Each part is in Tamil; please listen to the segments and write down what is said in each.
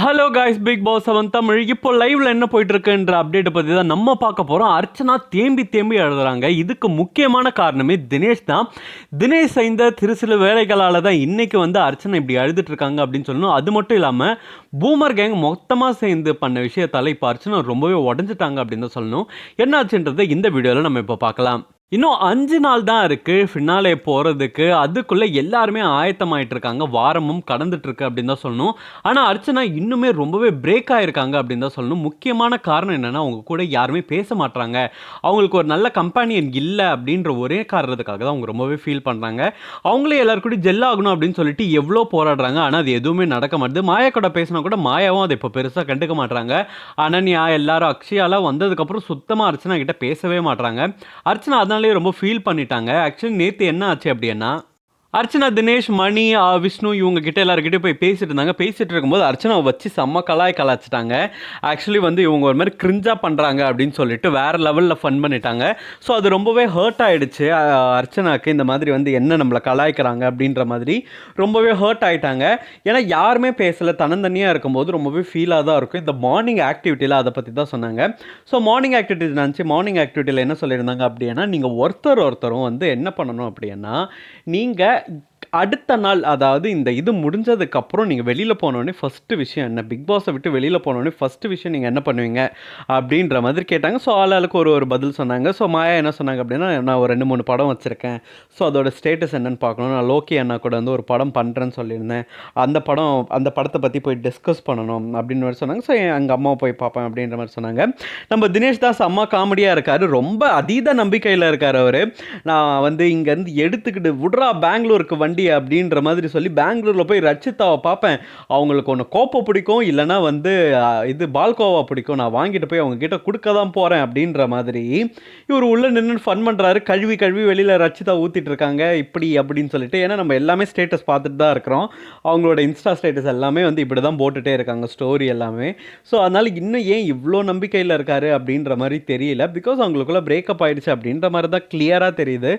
Hello guys, Bigg Boss 7 Tamil இப்போ லைவ்ல என்ன போயிட்டு இருக்குன்ற அப்டேட்டை பற்றி தான் நம்ம பார்க்க போகிறோம். அர்ச்சனா தேம்பி தேம்பி எழுதுறாங்க. இதுக்கு முக்கியமான காரணமே தினேஷ் தான். தினேஷ் செய்த சில வேலைகளால் தான் இன்னைக்கு அர்ச்சனா இப்படி அழுதுட்டு இருக்காங்க அப்படின்னு சொல்லணும். அது மட்டும் இல்லாமல் பூமர் கேங் மொத்தமாக சேர்ந்து பண்ண விஷயத்தால் இப்போ அர்ச்சனா ரொம்பவே உடஞ்சிட்டாங்க அப்படின்னு தான் சொல்லணும். என்னாச்சுன்றதை இந்த வீடியோவில் நம்ம இப்போ பார்க்கலாம். இன்னும் 5 நாள் தான் இருக்குது ஃபினாலே போகிறதுக்கு. அதுக்குள்ளே எல்லாருமே ஆயத்தமாயிட்டு இருக்காங்க. வாரமும் கடந்துட்டு இருக்கு அப்படின்னு தான் சொல்லணும். ஆனால் அர்ச்சனா இன்னுமே ரொம்பவே பிரேக் ஆகிருக்காங்க அப்படின்னு தான் சொல்லணும். முக்கியமான காரணம் என்னென்னா, அவங்க கூட யாருமே பேச மாட்றாங்க. அவங்களுக்கு ஒரு நல்ல கம்பெனியன் இல்லை அப்படின்ற ஒரே காரணத்துக்காக தான் அவங்க ரொம்பவே ஃபீல் பண்ணுறாங்க. அவங்களே எல்லாருக்கூடயும் ஜெல் ஆகணும் அப்படின்னு சொல்லிட்டு எவ்வளோ போராடுறாங்க. ஆனால் அது எதுவுமே நடக்க மாட்டுது. மாயா கூட பேசினா கூட மாயாவும் அதை இப்போ பெருசாக கண்டுக்க மாட்றாங்க. அனன்யா எல்லாரும் அக்ஷயாலாம் வந்ததுக்கப்புறம் சுத்தமாக அர்ச்சனா கிட்ட பேசவே மாட்றாங்க. அர்ச்சனா அதனாலே ரொம்ப ஃபீல் பண்ணிட்டாங்க. ஆக்சுவலி நேற்று என்ன ஆச்சு அப்படின்னா, அர்ச்சனா, தினேஷ், மணி, விஷ்ணு இவங்க கிட்ட எல்லாருக்கிட்டே போய் பேசிட்டு இருந்தாங்க. பேசிட்டு இருக்கும்போது அர்ச்சனாவை வச்சு செம்ம கலாய்ச்சிட்டாங்க. ஆக்சுவலி இவங்க ஒரு மாதிரி கிரிஞ்சாக பண்ணுறாங்க அப்படின்னு சொல்லிட்டு வேறு லெவலில் ஃபன் பண்ணிட்டாங்க. ஸோ அது ரொம்பவே ஹர்ட் ஆகிடுச்சு அர்ச்சனாவுக்கு. இந்த மாதிரி என்ன நம்மளை கலாய்க்கிறாங்க அப்படின்ற மாதிரி ரொம்பவே ஹர்ட் ஆகிட்டாங்க. ஏன்னா யாருமே பேசலை, தன்னந்தனியாக இருக்கும்போது ரொம்பவே ஃபீலாக தான் இருக்கும். இந்த மார்னிங் ஆக்டிவிட்டியில் அதை பற்றி தான் சொன்னாங்க. ஸோ மார்னிங் ஆக்டிவிட்டிஸ் நினச்சி மார்னிங் ஆக்டிவிட்டியில் என்ன சொல்லியிருந்தாங்க அப்படின்னா, நீங்கள் ஒருத்தரும் என்ன பண்ணணும் அப்படின்னா, நீங்கள் அடுத்த நாள், அதாவது இந்த இது முடிஞ்சதுக்கப்புறம் நீங்கள் வெளியில் போனோடனே ஃபஸ்ட்டு விஷயம் என்ன, பிக் பாஸை விட்டு வெளியில் போனோடனே ஃபஸ்ட்டு விஷயம் நீங்கள் என்ன பண்ணுவீங்க அப்படின்ற மாதிரி கேட்டாங்க. ஸோ ஆளுக்கு ஒரு பதில் சொன்னாங்க. ஸோ மாயா என்ன சொன்னாங்க அப்படின்னா, நான் ஒரு 2-3 படம் வச்சுருக்கேன். ஸோ அதோட ஸ்டேட்டஸ் என்னென்னு பார்க்கணும். நான் லோக்கி அண்ணா கூட ஒரு படம் பண்ணுறேன்னு சொல்லியிருந்தேன். அந்த படத்தை பற்றி போய் டிஸ்கஸ் பண்ணணும் அப்படின்னு மாதிரி சொன்னாங்க. ஸோ எங்கள் அம்மாவை போய் பார்ப்பேன் அப்படின்ற மாதிரி சொன்னாங்க. நம்ம தினேஷ் தாஸ் அம்மா காமெடியாக இருக்கார். ரொம்ப அதீத நம்பிக்கையில் இருக்கார் அவர். நான் இங்கேருந்து எடுத்துக்கிட்டு விட்றா பெங்களூருக்கு வண்டி அப்படின்ற மாதிரி சொல்லி பெங்களூரில் போய் ரச்சிதாவை பார்ப்பேன். அவங்களுக்கு ஒன்று கோப்பை பிடிக்கும், இல்லைனா இது பால்கோவா பிடிக்கும். நான் வாங்கிட்டு போய் அவங்க கிட்ட கொடுக்க தான் போகிறேன் அப்படின்ற மாதிரி இவர் உள்ளே நின்று ஃபன் பண்ணுறாரு. கழுவி வெளியில் ரச்சிதா ஊற்றிட்டு இருக்காங்க இப்படி அப்படின்னு சொல்லிட்டு. ஏன்னா நம்ம எல்லாமே ஸ்டேட்டஸ் பார்த்துட்டு தான் இருக்கிறோம். அவங்களோட இன்ஸ்டா ஸ்டேட்டஸ் எல்லாமே இப்படி தான் போட்டுகிட்டே இருக்காங்க, ஸ்டோரி எல்லாமே. ஸோ அதனால் இன்னும் ஏன் இவ்வளோ நம்பிக்கையில் இருக்காரு அப்படின்ற மாதிரி தெரியல. பிகாஸ் அவங்களுக்குள்ள பிரேக்கப் ஆகிடுச்சு அப்படின்ற மாதிரி தான் கிளியராக தெரியுது.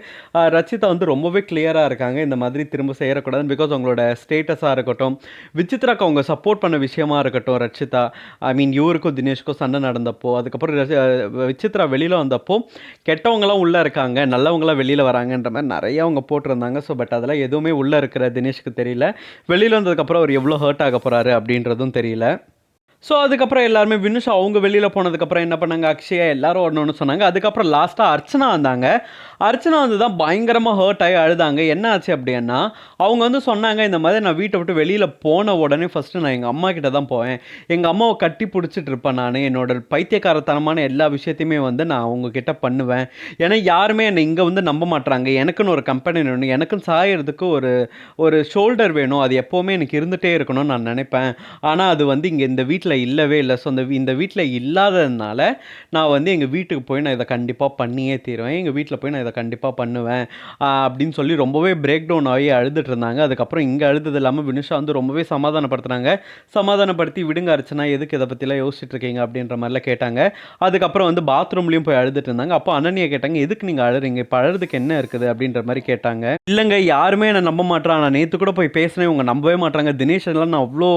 ரச்சிதா ரொம்பவே கிளியராக இருக்காங்க, இந்த மாதிரி திரும்ப செய்யக்கூடாது. பிகாஸ் அவங்களோட ஸ்டேட்டஸாக இருக்கட்டும், விசித்ராக்கு அவங்க சப்போர்ட் பண்ண விஷயமா இருக்கட்டும், ரச்சிதா இவருக்கும் தினேஷ்க்கும் சண்டை நடந்தப்போ, அதுக்கப்புறம் விசித்ரா வெளியில் வந்தப்போ கெட்டவங்களாம் உள்ளே இருக்காங்க, நல்லவங்களாம் வெளியில் வராங்கன்ற மாதிரி நிறைய அவங்க போட்டிருந்தாங்க. ஸோ பட் அதெல்லாம் எதுவுமே உள்ளே இருக்கிற தினேஷ்க்கு தெரியல. வெளியில் வந்ததுக்கப்புறம் அவர் எவ்வளோ ஹர்ட் ஆக போகிறாரு அப்படின்றதும் தெரியல. ஸோ அதுக்கப்புறம் எல்லாருமே வினுஷா அவங்க வெளியில் போனதுக்கப்புறம் என்ன பண்ணாங்க, அக்ஷயா எல்லாரும் ஒன்று சொன்னாங்க. அதுக்கப்புறம் லாஸ்ட்டாக அர்ச்சனா வந்தாங்க. அர்ச்சனா தான் பயங்கரமாக ஹர்ட் ஆகி அழுதாங்க. என்ன ஆச்சு அப்படின்னா, அவங்க சொன்னாங்க, இந்த மாதிரி நான் வீட்டை விட்டு வெளியில் போன உடனே ஃபஸ்ட்டு நான் எங்கள் அம்மா கிட்ட தான் போவேன். எங்கள் அம்மாவை கட்டி பிடிச்சிட்டு இருப்பேன். நான் என்னோட பைத்தியக்காரத்தனமான எல்லா விஷயத்தையுமே நான் அவங்கக்கிட்ட பண்ணுவேன். ஏன்னா யாருமே என்னை இங்கே நம்ப மாட்டுறாங்க. எனக்குன்னு ஒரு கம்பெனி வேணும், எனக்குன்னு சாயறதுக்கு ஒரு ஷோல்டர் வேணும். அது எப்போவுமே எனக்கு இருந்துகிட்டே இருக்கணும்னு நான் நினைப்பேன். ஆனால் அது இங்கே இந்த வீட்டில் இல்லவே இல்லை. ஸோ இந்த வீட்டில் இல்லாததுனால நான் எங்கள் வீட்டுக்கு போய் நான் இதை கண்டிப்பாக பண்ணியே தீருவேன். எங்கள் வீட்டில் போய் நான் இதை கண்டிப்பாக பண்ணுவேன் அப்படின்னு சொல்லி ரொம்பவே பிரேக் டவுன் ஆகி அழுதுட்டு இருந்தாங்க. அதுக்கப்புறம் இங்கே அழுதது இல்லாமல் வினுஷா ரொம்பவே சமாதானப்படுத்துனாங்க. சமாதானப்படுத்தி, விடுங்க அர்ச்சனா, எதுக்கு இதை பற்றிலாம் யோசிச்சுட்டு இருக்கீங்க அப்படின்ற மாதிரிலாம் கேட்டாங்க. அதுக்கப்புறம் பாத்ரூம்லேயும் போய் அழுதுட்டு இருந்தாங்க. அப்போ அனன்யா கேட்டாங்க, எதுக்கு நீங்கள் அழுறீங்க, இப்போ அழுறதுக்கு என்ன இருக்குது அப்படின்ற மாதிரி கேட்டாங்க. இல்லைங்க, யாருமே என்னை நம்ப மாட்டான், நான் நேற்று கூட போய் பேசினேன், இவங்க நம்பவே மாட்டாங்க. தினேஷ் எல்லாம் நான் அவ்வளோ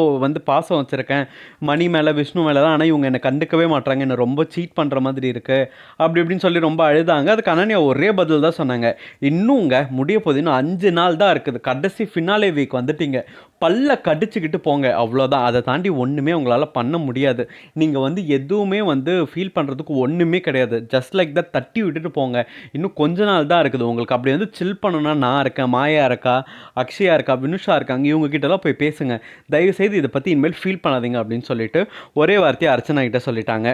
பாசம் வச்சுருக்கேன் மணி மேலே, விஷ்ணு மேலே தான். ஆனால் இவங்க என்னை கண்டுக்கவே மாட்டாங்க, என்னை ரொம்ப சீட் பண்ணுற மாதிரி இருக்குது அப்படி இப்படின்னு சொல்லி ரொம்ப அழுதாங்க. அதுக்கு அனன்யா ஒரே பதில் தான் சொன்னாங்க, இன்னும் முடிய போகுது, இன்னும் 5 நாள் தான் இருக்குது, கடைசி ஃபினாலே வீக் வந்துட்டீங்க, பல்ல கடிச்சிக்கிட்டு போங்க, அவ்வளோதான். அதை தாண்டி ஒன்றுமே உங்களால் பண்ண முடியாது. நீங்கள் எதுவுமே ஃபீல் பண்ணுறதுக்கு ஒன்றுமே கிடையாது. ஜஸ்ட் லைக் தான் தட்டி விட்டுட்டு போங்க. இன்னும் கொஞ்ச நாள் தான் இருக்குது உங்களுக்கு. அப்படி சில் பண்ணணும்னா நான் இருக்கேன், மாயா இருக்கா, அக்ஷயா இருக்கா, வினுஷா இருக்காங்க, இவங்க கிட்டலாம் போய் பேசுங்க. தயவுசெய்து இதை பற்றி இனிமேல் ஃபீல் பண்ணாதீங்க அப்படின்னு சொல்லிட்டு ஒரே வார்த்தையை அர்ச்சனா கிட்ட சொல்லிட்டாங்க.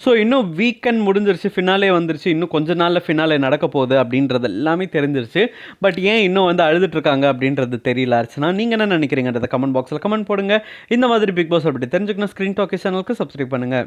ஸோ இன்னும் வீக்கெண்ட் முடிஞ்சிருச்சு, ஃபினாலே வந்துருச்சு, இன்னும் கொஞ்ச நாளில் ஃபினாலே நடக்க போகுது அப்படின்றது எல்லாமே தெரிஞ்சிருச்சு. பட் ஏன் இன்னும் அழுதுட்ருக்காங்க அப்படின்றது தெரியல அர்ச்சனா. நீங்கள் என்ன நினைக்கிறீங்கன்றத கமெண்ட் பாக்ஸில் கமெண்ட் போடுங்க. இந்த மாதிரி பிக் பாஸ் அப்படி தெரிஞ்சுக்கணும், ஸ்க்ரீன் டாக்கி சேனலுக்கு சப்ஸ்கிரைப் பண்ணுங்கள்.